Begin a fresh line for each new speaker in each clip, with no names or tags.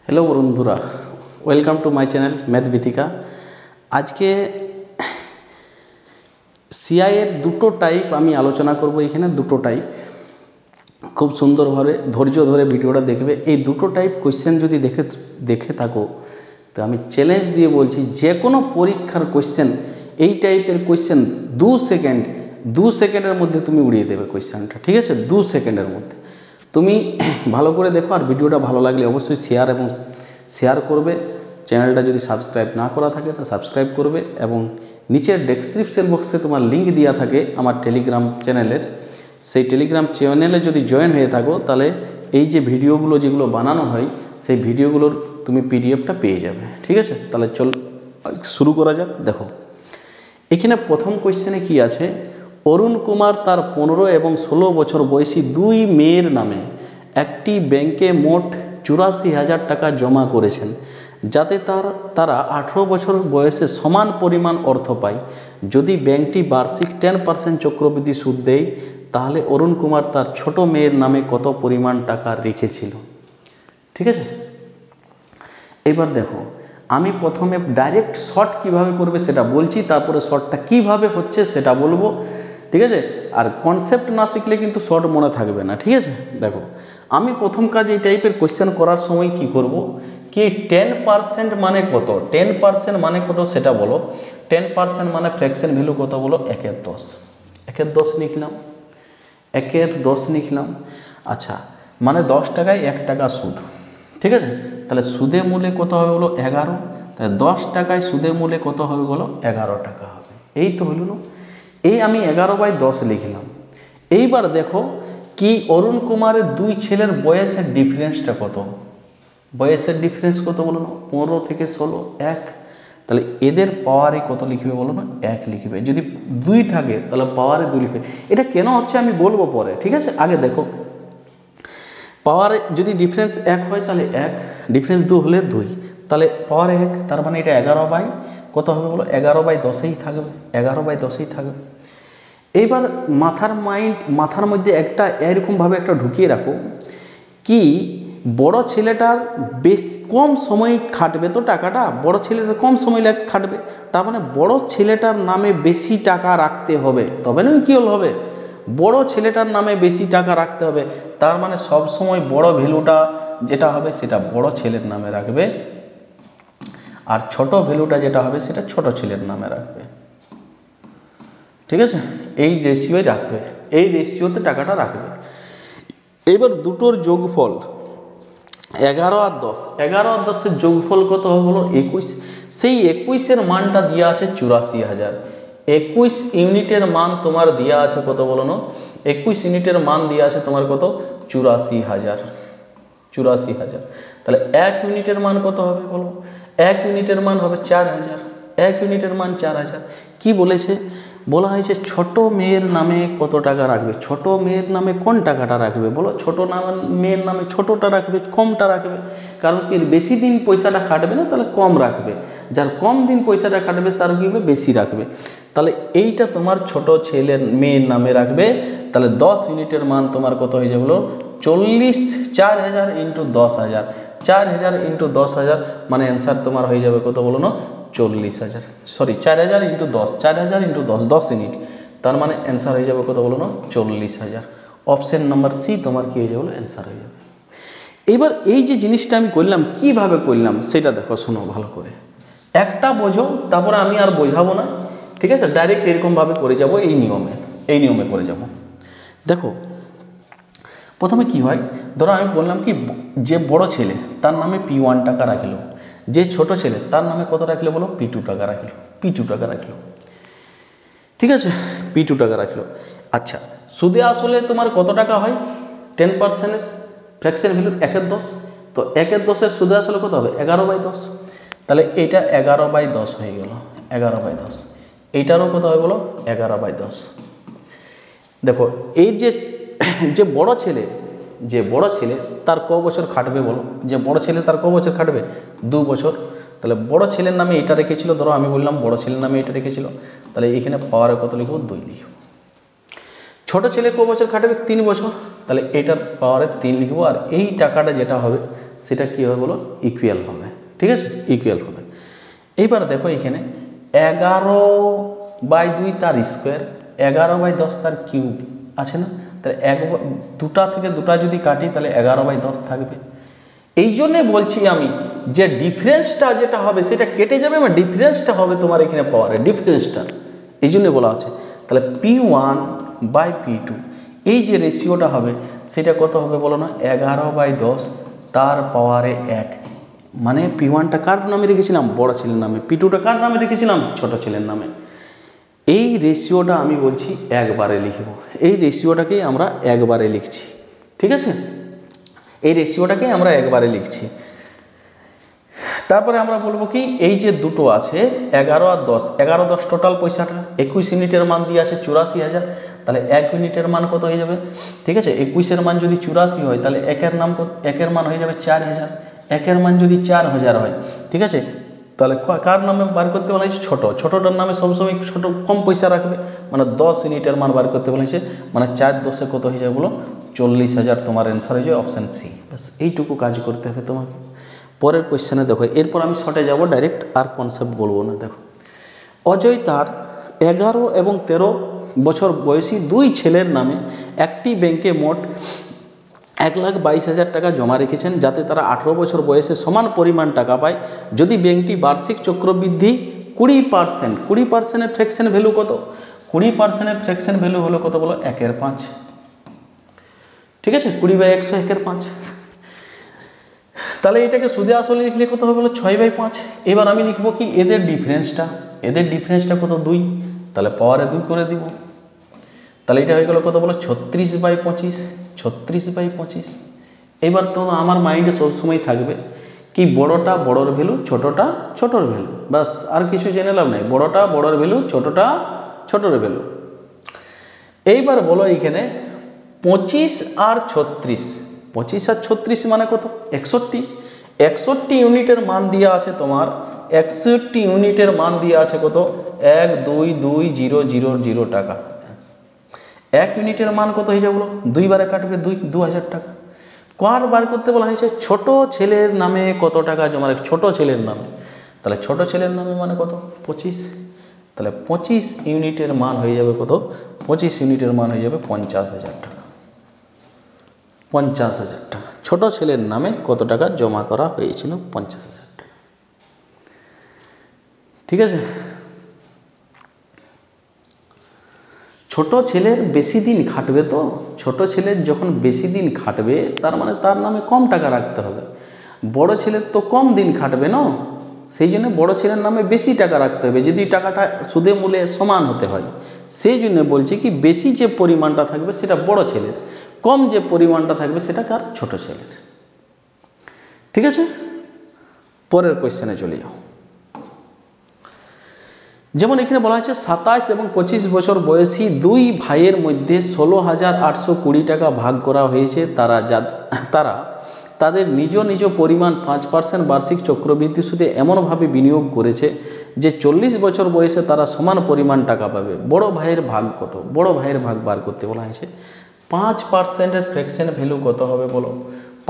Hello बंधुरा welcome to my channel math Vithika. आज के सीआई एर दुटो टाइप आमी आलोचना करब। एखाने दुटो टाइप खूब सुंदर भावे धैर्य धरे भिडियोटा देखबे। এই দুটো টাইপ কোশ্চেন যদি দেখে থাকো তো আমি চ্যালেঞ্জ দিয়ে বলছি যে কোনো পরীক্ষার কোশ্চেন এই টাইপের কোশ্চেন 2 সেকেন্ডের মধ্যে তুমি উড়িয়ে দেবে কোশ্চেনটা। ঠিক আছে, 2 সেকেন্ডের মধ্যে তুমি ভালো করে দেখো। আর ভিডিওটা ভালো লাগলে অবশ্যই শেয়ার করবে। চ্যানেলটা যদি সাবস্ক্রাইব না করা থাকে তো সাবস্ক্রাইব করবে এবং নিচের ডেসক্রিপশন বক্সে তোমার লিঙ্ক দেওয়া থাকে আমার টেলিগ্রাম চ্যানেলের। সেই টেলিগ্রাম চ্যানেলে যদি জয়েন হয়ে থাকো তাহলে এই যে ভিডিওগুলো যেগুলো বানানো হয় সেই ভিডিওগুলোর তুমি পিডিএফটা পেয়ে যাবে। ঠিক আছে, তাহলে চল শুরু করা যাক। দেখো এখানে প্রথম কোশ্চেনে কি আছে, অরুণ কুমার তার 15 এবং 16 বছর বয়সী দুই মেয়ের নামে একটি ব্যাংকে মোট 84,000 টাকা জমা করেছেন, যাতে তারা 18 বছর বয়সে সমান পরিমাণ অর্থ পায়। যদি ব্যাংকটি বার্ষিক 10% চক্রবৃদ্ধি সুদ দেয় তাহলে অরুণ কুমার তার ছোট মেয়ের নামে কত পরিমাণ টাকা রেখেছিল। ঠিক আছে, এবার দেখো আমি প্রথমে ডাইরেক্ট শর্ট কিভাবে করবে সেটা বলছি, তারপরে শর্টটা কিভাবে হচ্ছে সেটা বলবো। ঠিক আছে, আর কনসেপ্ট না শিখলে কিন্তু শর্ট মনে থাকবে না। ঠিক আছে, দেখো আমি প্রথম কাজ এই টাইপের কোশ্চেন করার সময় কি করব কি 10% মানে কত, 10% মানে কত সেটা বলো। 10% মানে ফ্র্যাকশন ভ্যালু কত বলো, 1/10। 1/10 লিখলাম, 1/10 লিখলাম। আচ্ছা, মানে 10 টাকায় 1 টাকা সুদ। ঠিক আছে, তাহলে সুদে মূলে কত হবে বলো 11। তাহলে 10 টাকায় সুদে মূলে কত হবে বলো 11 টাকা হবে। এই তো হইল না, এই আমি 11/10 লিখলাম। এইবার দেখো কি অরুণ কুমারের দুই ছেলের বয়সের ডিফারেন্সটা কত, বয়সের ডিফারেন্স কত বলো না 15 থেকে 16 1। তাহলে এদের পাওয়ারে কত লিখবে বলো না 1 লিখবে। যদি 2 থাকে তাহলে পাওয়ারে 2 লিখবে। এটা কেন হচ্ছে আমি বলবো পরে। ঠিক আছে, আগে দেখো পাওয়ারে যদি ডিফারেন্স 1 হয় তাহলে 1, ডিফারেন্স 2 হলে 2, তাহলে পাওয়ারে 1, তার মানে এটা 11 কত হবে বলো 11/10ই থাকবে, 11/10ই থাকবে। এইবার মাথার মধ্যে একটা এরকমভাবে একটা ঢুকিয়ে রাখো কি বড় ছেলেটার কম সময় খাটবে তো টাকাটা, বড় ছেলেটার কম সময় খাটবে, তার মানে বড় ছেলেটার নামে বেশি টাকা রাখতে হবে। তবে না কি হবে, বড় ছেলেটার নামে বেশি টাকা রাখতে হবে। তার মানে সব সময় বড় ভ্যালুটা যেটা হবে সেটা বড় ছেলের নামে রাখবে, আর ছোট ভ্যালুটা যেটা হবে সেটা ছোট ছেলের নামে রাখবে। ঠিক আছে, এই রেশিওই রাখবে, এই রেশিওতে টাকাটা রাখবে। এবার দুটোর যোগফল 11 আর 10, 11 আর 10-এর যোগফল কত হবে বলো 21। সেই 21-এর মানটা দেওয়া আছে 84,000। 21 ইউনিটের মান তোমার দেওয়া আছে কত বলো না, 21 ইউনিটের মান দেওয়া আছে তোমার কত 84,000। 84,000, তাহলে 1 ইউনিটের মান কত হবে বলো, 1 ইউনিটের মান হবে 4,000। 1 ইউনিটের মান 4,000। কি বলেছে, বলা হয়েছে ছোট মেয়ের নামে কত টাকা রাখবে। ছোট মেয়ের নামে কোন টাকাটা রাখবে বলো, ছোট মেয়ের নামে ছোটটা রাখবে, কমটা রাখবে। কারণ কি বেশি দিন পয়সাটা খাটবে না, তাহলে কম রাখবে। যার কম দিন পয়সাটা খাটবে তার কি হবে বেশি রাখবে। তাহলে এইটা তোমার ছোট মেয়ের নামে রাখবে। তাহলে 10 ইউনিটের মান তোমার কত হয়ে যাবে বলো 40। 4,000 ইন্টু 10,000, 4,000 ইন্টু 10,000 মানে অ্যান্সার তোমার হয়ে যাবে কত বলো না 40,000। সরি 4,000 ইন্টু 10, 4,000 ইন্টু 10, 10 ইউনিট, তার মানে অ্যান্সার হয়ে যাবে কত বলো না 40,000। অপশন নাম্বার সি তোমার কী হয়ে যাবে অ্যান্সার হয়ে যাবে। এবার এই যে জিনিসটা আমি করলাম কিভাবে করলাম সেটা দেখো, শোনো ভালো করে, একটা বোঝো, তারপরে আমি আর বোঝাবো না। ঠিক আছে, ডাইরেক্ট এরকমভাবে করে যাব, এই নিয়মে করে যাব। দেখো প্রথমে কি হয়, ধরো আমি বললাম কি যে বড় ছেলে তার নামে P1 টাকা রাখলো, যে ছোট ছেলে তার নামে কত রাখলো বলো P2 টাকা রাখলো, P2 টাকা রাখলো। ঠিক আছে, P2 টাকা রাখলো। আচ্ছা, সুদে আসলে তোমার কত টাকা হয় 10%-এর ফ্র্যাকশন ভ্যালু 1/10। তো 1/10-এর সুদে আসলে কত হবে 11/10। তাহলে এইটা 11/10 হয়ে গেল, 11/10। এইটারও কত হয় বলো 11/10। দেখো এই যে বড় ছেলে তার ক বছর খাটবে বলো, যে বড় ছেলে তার ক বছর খাটবে 2 বছর। তাহলে বড় ছেলের নামে এটা রেখেছিল, ধরো আমি বললাম বড় ছেলের নামে এটা রেখেছিল, তাহলে এখানে পাওয়ারে কত লিখব 2 লিখব। ছোট ছেলে ক বছর খাটবে 3 বছর, তাহলে এটার পাওয়ারে 3 লিখবো। আর এই টাকাটা যেটা হবে সেটা কী হবে বলো, ইকুয়াল হবে। ঠিক আছে, ইকুয়াল হবে। এইবার দেখো এখানে 11/2 তার স্কোয়ার, 11/10 তার কিউব আছে না, তাহলে দুটা থেকে দুটা যদি কাটি তাহলে 11/10 থাকবে। এই জন্যে বলছি আমি যে ডিফারেন্সটা যেটা হবে সেটা কেটে যাবে, মানে ডিফারেন্সটা হবে তোমার এখানে পাওয়ারে ডিফারেন্সটা, এই জন্যে বলা আছে। তাহলে P1/P2 এই যে রেশিওটা হবে সেটা কত হবে বলো না, 11/10 তার পাওয়ারে 1। মানে P1টা কার নামে রেখেছিলাম, বড় ছেলের নামে, P2টা কার নামে রেখেছিলাম, ছোট ছেলের নামে। এই রেশিওটা আমি বলছি একবারে লিখব, এই রেশিওটাকেই আমরা একবারে লিখছি। ঠিক আছে, এই রেশিওটাকেই আমরা একবারে লিখছি। তারপরে আমরা বলবো কি, এই যে দুটো আছে 11 আর 10, 11 10 টোটাল পয়সাটা 21 ইউনিটের মান দিয়ে আছে 84,000, তাহলে 1 ইউনিটের মান কত হয়ে যাবে, ঠিক আছে, 21-এর মান যদি 84 হয় তাহলে একের মান হয়ে যাবে 4,000, একের মান যদি 4,000 হয়, ঠিক আছে, তাহলে কার নামে বার করতে বলা হয়েছে, ছোটোটার নামে সবসময় ছোট কম পয়সা রাখবে, মানে 10 ইউনিটের মান বার করতে বলা হয়েছে, মানে 4 10-এ কত হয়ে যাবে বলো, 40,000। তোমার অ্যান্সার হয়ে যাবে অপশান সি। ব্যাস এইটুকু কাজ করতে হবে তোমাকে। পরের কোয়েশ্চেনে দেখো, এরপর আমি শর্টে যাব ডাইরেক্ট, আর কনসেপ্ট বলবো না। দেখো, অজয় তার 11 এবং 13 বছর বয়সী 2 ছেলের নামে একটি ব্যাংকে মোট 1,22,000 টাকা জমা রেখেছেন, যাতে তারা 18 বছর বয়সে সমান পরিমাণ টাকা পায় যদি ব্যাংকটি বার্ষিক চক্রবৃদ্ধি 20%, 20%-এর ফ্র্যাকশন ভ্যালু কত, 20%-এর ফ্র্যাকশন ভ্যালু হলো কত বলো, 1/5। ঠিক আছে, 20/100 1/5। তাহলে এটাকে সুদে আসলে লিখলে কত হবে বলো, 6/5। এবার আমি লিখবো কি, এদের ডিফারেন্সটা কত, 2, তাহলে পাওয়ারে 2 করে দিব। তাহলে এটা হয়ে গেল কত বলো, 36/25, 36/25। এবার তো আমার মাইন্ডে সবসময় থাকবে কি, বড়টা বড়র ভ্যালু, ছোটটা ছোটর ভ্যালু, বাস আর কিছু জেনে লাভ নাই, বড়টা বড়র ভ্যালু, ছোটটা ছোটর ভ্যালু। এইবার বলো এইখানে 25 আর 36, 25 আর 36 মানে কত, 61। 61 ইউনিটের মান দিয়ে আছে তোমার, 61 ইউনিটের মান দিয়ে আছে কত, 1,2,2,0,0,0 টাকা। 1 ইউনিটের মান কত হয়ে যাবে বলো, 2 বারে কাটবে 2,000 টাকা। কার বার করতে বলা হয়েছে, ছোট ছেলের নামে কত টাকা জমা রাখে, ছোট ছেলের নামে, তাহলে ছোট ছেলের নামে মানে কত, 25। তাহলে 25 ইউনিটের মান হয়ে যাবে কত, 25 ইউনিটের মান হয়ে যাবে 50,000 টাকা। 50,000 টাকা ছোট ছেলের নামে কত টাকা জমা করা হয়েছিল, 50,000 টাকা। ঠিক আছে, ছোট ছেলের বেশি দিন খাটবে, তো ছোট ছেলের যখন বেশি দিন খাটবে তার মানে তার নামে কম টাকা রাখতে হবে। বড় ছেলের তো কম দিন খাটবে না, সেই জন্য বড় ছেলের নামে বেশি টাকা রাখতে হবে, যদি টাকাটা সুদে মূলে সমান হতে হয়। সেই জন্য বলছি কি, বেশি যে পরিমাণটা থাকবে সেটা বড় ছেলের, কম যে পরিমাণটা থাকবে সেটা কার, ছোট ছেলের। ঠিক আছে, পরের কোয়েশ্চেনে চলে যাও। যেমন এখানে বলা হয়েছে 27 এবং 25 বছর বয়সী 2 ভাইয়ের মধ্যে 16,820 টাকা ভাগ করা হয়েছে। তারা তাদের নিজ নিজ পরিমাণ 5% বার্ষিক চক্রবৃদ্ধি সুদে এমনভাবে বিনিয়োগ করেছে যে 40 বছর বয়সে তারা সমান পরিমাণ টাকা পাবে। বড় ভাইয়ের ভাগ কত, বড় ভাইয়ের ভাগ বার করতে বলা হয়েছে। 5%-এর ফ্র্যাকশন ভ্যালু কত হবে বলো,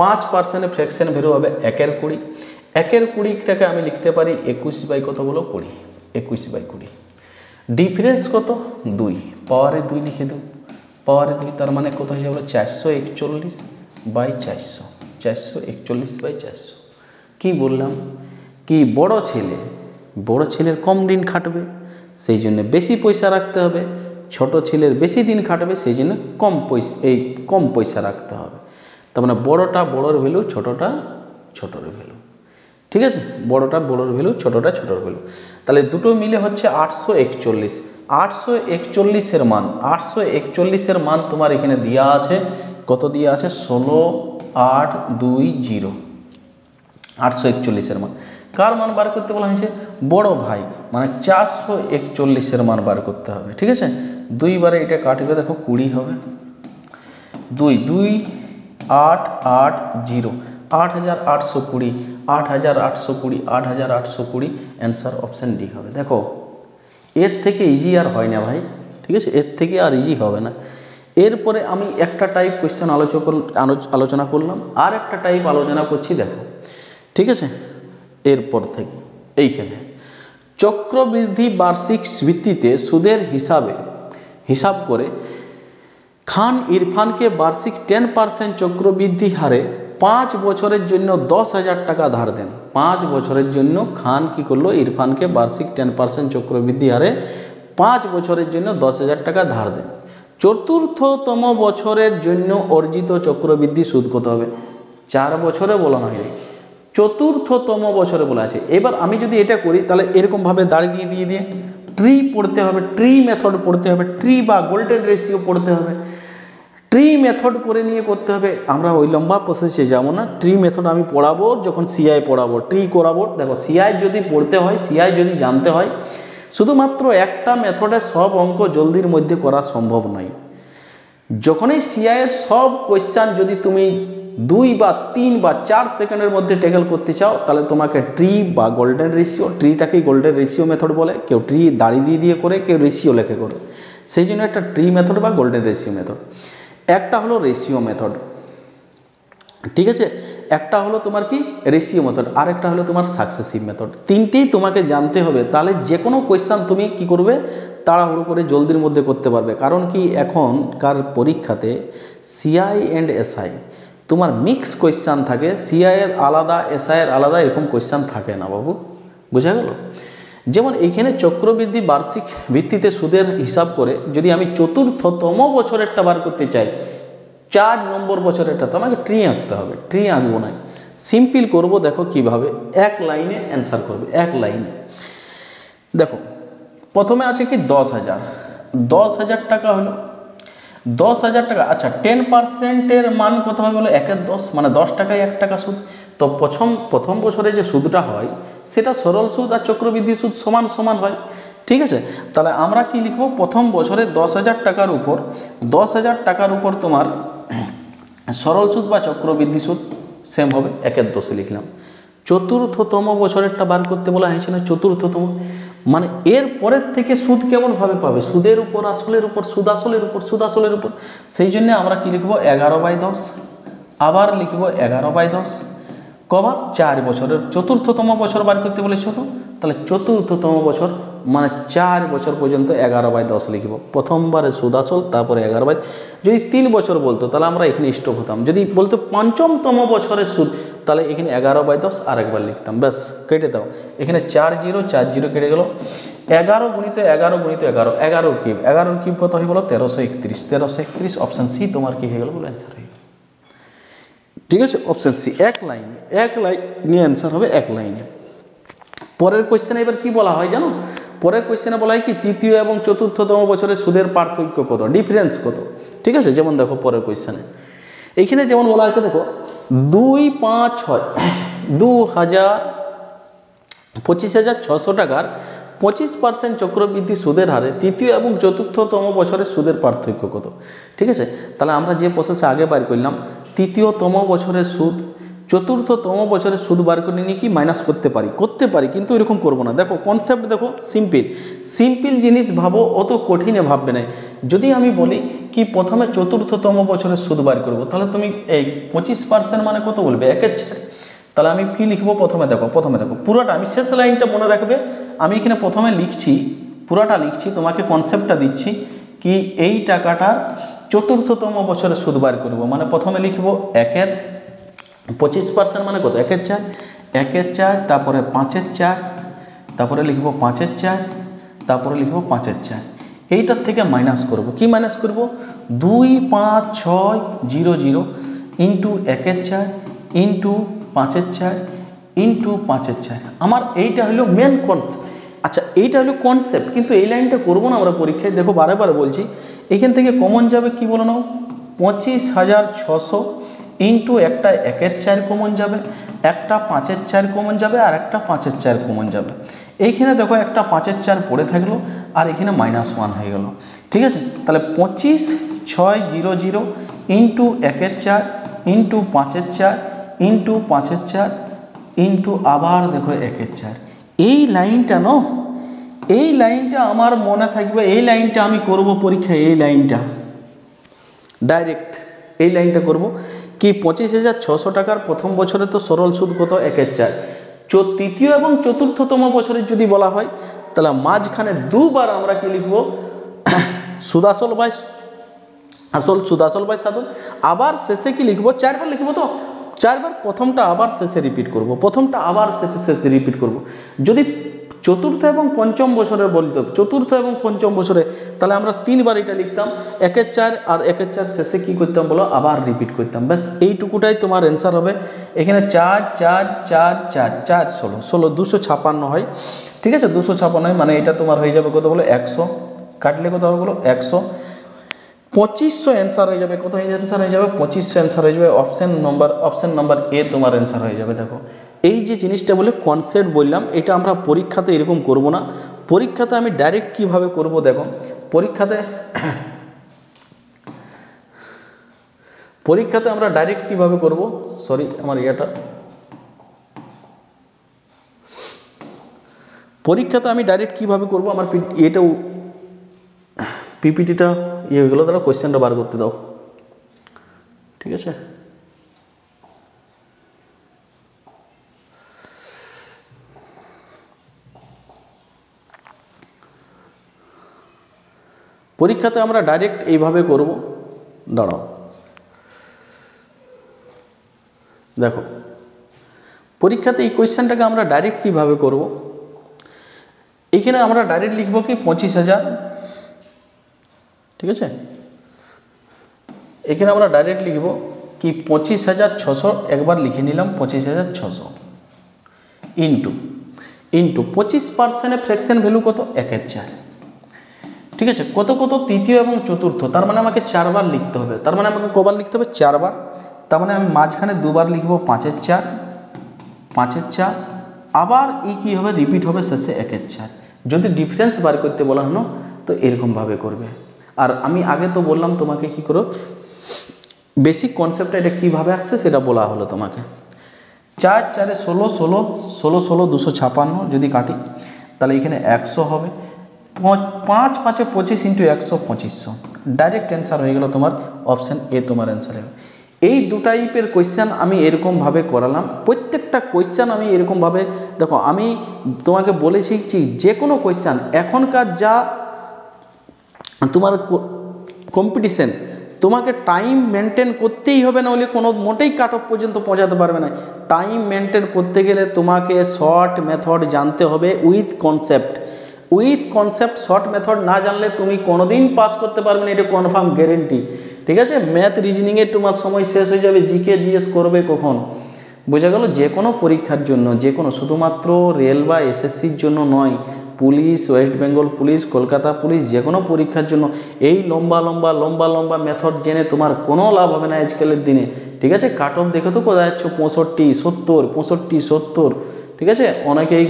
5%-এর ফ্র্যাকশন ভ্যালু হবে 1/20। 1/20টাকে আমি লিখতে পারি 21 কত বলো, 20, 21/20। ডিফারেন্স কত, 2, পাওয়ারে 2 লিখে দেব, পাওয়ারে 2, তার মানে কত হয়ে যাবে 441/400, 441/400। কি বললাম কি, বড় ছেলের কম দিন খাটবে সেই জন্য বেশি পয়সা রাখতে হবে, ছোট ছেলের বেশি দিন খাটবে সেই জন্য কম পয়সা রাখতে হবে। তার মানে বড়টা বড়র ভ্যালু, ছোটটা ছোটর ভ্যালু। ঠিক আছে, বড়টা বড়র ভ্যালু, ছোটটা ছোটর ভ্যালু। তাহলে দুটো মিলে হচ্ছে 841। 841-এর মান, 841-এর মান তোমার এখানে দেওয়া আছে, কত দেওয়া আছে, 16,820। 841-এর মান, কার মান বার করতে বলা হয়েছে, বড় ভাই, মানে 441-এর মান বার করতে হবে। ঠিক আছে, 2 বারে এটা কাটবে, দেখো 20 হবে, 2 8 8 0, 8,820, 8,820, 8,820, অ্যান্সার অপশান ডি হবে। দেখো এর থেকে ইজি আর হয় না ভাই, ঠিক আছে, এর থেকে আর ইজি হবে না। এরপরে আমি একটা টাইপ কোয়েশ্চেন আলোচনা করলাম, আর একটা টাইপ আলোচনা করছি। দেখো ঠিক আছে, এরপর থেকে এইখানে চক্রবৃদ্ধি বার্ষিক ভিত্তিতে সুদের হিসাব করে খান ইরফানকে বার্ষিক 10% চক্রবৃদ্ধি হারে 5 বছরের জন্য 10,000 টাকা ধার দেন। 5 বছরের জন্য খান কি করলো, ইরফানকে বার্ষিক 10% চক্রবৃদ্ধি হারে 5 বছরের জন্য 10,000 টাকা ধার দেন। চতুর্থতম বছরের জন্য অর্জিত চক্রবৃদ্ধি সুদ কত হবে? 4 বছরে বলা হয়নি, চতুর্থতম বছরে বলা আছে। এবার আমি যদি এটা করি তাহলে এরকমভাবে দাঁড়িয়ে দিয়ে ট্রি পড়তে হবে, ট্রি মেথড পড়তে হবে, ট্রি বা গোল্ডেন রেশিও পড়তে হবে। ট্রি মেথড করে নিয়ে করতে হবে, আমরা ওই লম্বা প্রসেসে যাবো না। ট্রি মেথড আমি পড়াবো যখন সিআই পড়াবো, ট্রি করাবো। দেখো সিআই যদি পড়তে হয়, সিআই যদি জানতে হয়, শুধুমাত্র একটা মেথডে সব অঙ্ক জলদির মধ্যে করা সম্ভব নয়। যখনই সিআইয়ের সব কোয়েশ্চান যদি তুমি 2 বা 3 বা 4 সেকেন্ডের মধ্যে ট্যাকেল করতে চাও, তাহলে তোমাকে ট্রি বা গোল্ডেন রেশিও, ট্রিটাকেই গোল্ডেন রেশিও মেথড বলে, কেউ ট্রি দাঁড়িয়ে দিয়ে করে, কেউ রেশিও লেখে করে। সেই জন্য একটা ট্রি মেথড বা গোল্ডেন রেশিও মেথড। একটা হলো রেশিও মেথড, ঠিক আছে, একটা হলো তোমার কি রেশিও মেথড, আর একটা হলো তোমার সাকসেসিভ মেথড। তিনটেই তোমাকে জানতে হবে, তাহলে যে কোনো কোয়েশ্চান তুমি কি করবে, তাড়াহুড়ো করে জলদির মধ্যে করতে পারবে। কারণ কি এখনকার পরীক্ষাতে সিআই অ্যান্ড এসআই তোমার মিক্স কোয়েশ্চান থাকে, সিআইয়ের আলাদা, এসআইয়ের আলাদা, এরকম কোয়েশ্চান থাকে না বাবু, বোঝা গেল? যেমন এইখানে চক্রবৃদ্ধি বার্ষিক ভিত্তিতে সুদের হিসাব করে যদি আমি চতুর্থতম বছরেরটা বার করতে চাই, 4 নম্বর বছরেরটা, তো আমাকে ট্রি আঁকতে হবে। ট্রি আঁকবো না, সিম্পল করব। দেখো কিভাবে, এক লাইনে অ্যান্সার করবে, এক লাইনে। দেখো প্রথমে আছে কি 10,000 টাকা হলো, 10,000 টাকা। আচ্ছা 10%-এর মান কত হবে বলো? 1/10, মানে 10 টাকায় 1 টাকা সুদ। তো প্রথম বছরে যে সুদটা হয় সেটা সরল সুদ আর চক্রবৃদ্ধি সুদ সমান সমান হয়, ঠিক আছে। তাহলে আমরা কি লিখব, প্রথম বছরে 10,000 টাকার উপর 10,000 টাকার উপর তোমার সরল সুদ বা চক্রবৃদ্ধি সুদ সেম হবে, 1/10 লিখলাম। চতুর্থতম বছরেরটা বার করতে বলা হয়েছে না, চতুর্থতম, মানে এর পরের থেকে সুদ কেমনভাবে পাবে, সুদের উপর আসলের উপর, সুদ আসলের উপর, সুদ আসলের উপর। সেই জন্য আমরা কি লিখব, 11/10, আবার লিখব 11/10, কবার? 4 বছরের চতুর্থতম বছর বার করতে বলেছিল, তাহলে চতুর্থতম বছর মানে 4 বছর পর্যন্ত 11/10 লিখব। প্রথমবারে সুদ আসল, তারপরে 11/10। যদি 3 বছর বলতো তাহলে আমরা এখানে স্টপ হতাম। যদি বলতো পঞ্চমতম বছরের সুদ, তাহলে এখানে 11/10 আরেকবার লিখতাম, ব্যাস কেটে দাও। এখানে 4 0 কেটে গেল। 11 গুণিত 11 গুণিত 11, 11 কিউব, 11 কিউব কত হয়ে গেল? 1331, 1331 অপশান সি তোমার কি হয়ে গেল বলে অ্যান্সার হয়ে গেল, ঠিক আছে। অপশান সি, এক লাইনে অ্যান্সার হবে, এক লাইনে। পরের কোয়েশ্চেনে এবার কি বলা হয় জানো, পরের কোয়েশ্চেনে বলা হয় কি তৃতীয় এবং চতুর্থতম বছরে সুদের পার্থক্য কত, ডিফারেন্স কত, ঠিক আছে। যেমন দেখো পরের কোয়েশ্চেনে এইখানে যেমন বলা আছে, দেখো 2, 5, 6, 25,600 টাকার 25% চক্রবৃদ্ধি সুদের হারে তৃতীয় এবং চতুর্থতম বছরে সুদের পার্থক্য কত, ঠিক আছে। তাহলে আমরা যে প্রসেসে আগে বার করলাম, তৃতীয়তম বছরের সুদ চতুর্থতম বছরের সুদ বার করে নিয়ে কি মাইনাস করতে পারি, কিন্তু এরকম করবো না। দেখো কনসেপ্ট দেখো, সিম্পল জিনিস ভাবো, অত কঠিনে ভাববে না। যদি আমি বলি কি প্রথমে চতুর্থতম বছরের সুদ বার করবো, তাহলে তুমি এই 25% মানে কত বলবে? 1/4। তাহলে আমি কি লিখবো? প্রথমে দেখো পুরোটা, আমি শেষ লাইনটা মনে রাখবে। আমি এখানে প্রথমে লিখছি, পুরোটা লিখছি, তোমাকে কনসেপ্টটা দিচ্ছি কি এই টাকাটা চতুর্থতম বছরে সুদ বার করবো, মানে প্রথমে লিখবো 25% মানে কত? 1/4, তারপরে 5/4, তারপরে লিখবো 5/4, তারপরে লিখবো 5/4। এইটার থেকে মাইনাস করব, কি মাইনাস করব? 25600 ইন্টু 1/4 ইন্টু 5/4 ইন্টু 5/4। আমার এইটা হলো মেন কনসেপ্ট। আচ্ছা এইটা হলো কনসেপ্ট, কিন্তু এই লাইনটা করবো না আমরা পরীক্ষায়। দেখো বারে বলছি, এখান থেকে কমন যাবে কি বলো না, 25,600 ইন্টু একটা 1/4 কমন যাবে, একটা 5/4 কমন যাবে, আর একটা 5/4 কমন যাবে। এইখানে দেখো একটা 5/4 পড়ে থাকলো, আর এখানে -1 হয়ে গেল, ঠিক আছে। তাহলে 25,600 ইন্টু 1/4 ইন্টু 5/4 ইন্টু 5/4 ইন্টু আবার দেখো 1/4। এই লাইনটা এই লাইনটা আমার মনে থাকবে, এই লাইনটা আমি করব পরীক্ষায়, এই লাইনটা ডাইরেক্ট এই লাইনটা করব কি 25,600 টাকার প্রথম বছরে তো সরল সুদ কত 1/4। তৃতীয় এবং চতুর্থতম বছরে যদি বলা হয় তাহলে মাঝখানে দুবার আমরা কি লিখব সুদাসল বাই আসল সুদাসল বাই সাধন, আবার শেষে কি লিখব 4বার লিখব, তো 4বার প্রথমটা আবার শেষে রিপিট করব, প্রথমটা আবার শেষে রিপিট করব। যদি চতুর্থ এবং পঞ্চম বছরে বলতো, চতুর্থ এবং পঞ্চম বছরে, তাহলে আমরা 3বার এটা লিখতাম 1/4 আর 1/4 শেষে কি করতাম বলো আবার রিপিট করতাম। ব্যাস এইটুকুটাই তোমার অ্যান্সার হবে। এখানে 4 4 4 4 4 16 16 256 হয়, ঠিক আছে 256 হয়, মানে এটা তোমার হয়ে যাবে কত বলো 100, কাটলে কত হবে বলো 100, 2500 অ্যান্সার হয়ে যাবে। কত অ্যান্সার হয়ে যাবে 2500 অ্যান্সার হয়ে যাবে। অপশন নাম্বার এ তোমার অ্যান্সার হয়ে যাবে। দেখো এই যে জিনিসটা বলে কনসেপ্ট বললাম, এটা আমরা পরীক্ষাতে এরকম করব না। পরীক্ষাতে আমি ডাইরেক্ট কিভাবে করব, দেখো পরীক্ষাতে আমরা ডাইরেক্ট কিভাবে করব, সরি আমার পরীক্ষাতে আমি ডাইরেক্ট কিভাবে করব, আমার এটাও পিপিটিটা ইয়ে হয়ে গেলো, তারা কোয়েশ্চেনটা বার করতে দাও, ঠিক আছে। পরীক্ষাতে আমরা ডাইরেক্ট এইভাবে করব, দাঁড়াও দেখো পরীক্ষাতে এই কোয়েশ্চেনটাকে আমরা ডাইরেক্ট কিভাবে করব, এইখানে আমরা ডাইরেক্ট লিখব কি 25,000, ঠিক আছে। এখানে আমরা ডাইরেক্ট লিখব কি 25,600, একবার লিখে নিলাম 25,600 ইন্টু 25% ফ্র্যাকশন ভ্যালু কত 1/4, ঠিক আছে। কত তৃতীয় এবং চতুর্থ, তার মানে আমাকে 4বার লিখতে হবে, তার মানে আমাকে কবার লিখতে হবে 4বার, তার মানে আমি মাঝখানে 2বার লিখব 5/4, আবার কি হবে রিপিট হবে শেষে 1/4। যদি ডিফারেন্স বার করতে বলা হলো তো এরকমভাবে করবে। আর আমি আগে তো বললাম তোমাকে কি করো, বেসিক কনসেপ্টটা এটা কীভাবে আসছে সেটা বলা হলো তোমাকে। 4 4 16 16 16 16 256 যদি কাটি তাহলে এখানে 100 হবে, 5 5 25 ইন্টু 100 2500, ডাইরেক্ট অ্যান্সার হয়ে গেল তোমার অপশান এ তোমার অ্যান্সার হবে। এই দু টাইপের কোয়েশ্চেন আমি এরকমভাবে করালাম, প্রত্যেকটা কোয়েশ্চেন আমি এরকমভাবে, দেখো আমি তোমাকে বলেছি কি যে কোনো কোয়েশ্চেন এখনকার যা তোমার কম্পিটিশন, তোমাকে টাইম মেনটেন করতেই হবে, না হলে কোনো মোটেই কাট অফ পর্যন্ত পৌঁছাতে পারবে না। টাইম মেনটেন করতে গেলে তোমাকে শর্ট মেথড জানতে হবে উইথ কনসেপ্ট। শর্ট মেথড না জানলে তুমি কোনোদিন পাস করতে পারবে না, এটা কনফার্ম গ্যারেন্টি, ঠিক আছে। ম্যাথ রিজনিংয়ে তোমার সময় শেষ হয়ে যাবে, জিকে জিএস করবে কখন, বোঝা গেল। যে কোনো পরীক্ষার জন্য, যে কোনো, শুধুমাত্র রেল বা এসএসসির জন্য নয়, police, West Bengal police, Kolkata police, যে কোনো পরীক্ষার জন্য এই লম্বা লম্বা মেথড জেনে তোমার কোনো লাভ হবে না আজকালের দিনে, ঠিক আছে। কাট অফ দেখে তো কোথায় যাচ্ছ 65 70 65 70, ঠিক আছে। অনেকেই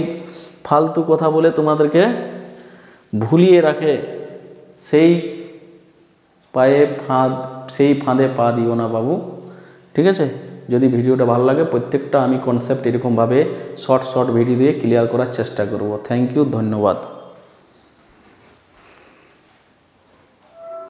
ফালতু কথা বলে তোমাদেরকে ভুলিয়ে রাখে, সেই ফাঁদে পা দিও না বাবু, ঠিক আছে। যদি ভিডিওটা ভালো লাগে, প্রত্যেকটা আমি কনসেপ্ট এরকমভাবে শর্ট ভিডিও দিয়ে ক্লিয়ার করার চেষ্টা করব। থ্যাংক ইউ, ধন্যবাদ।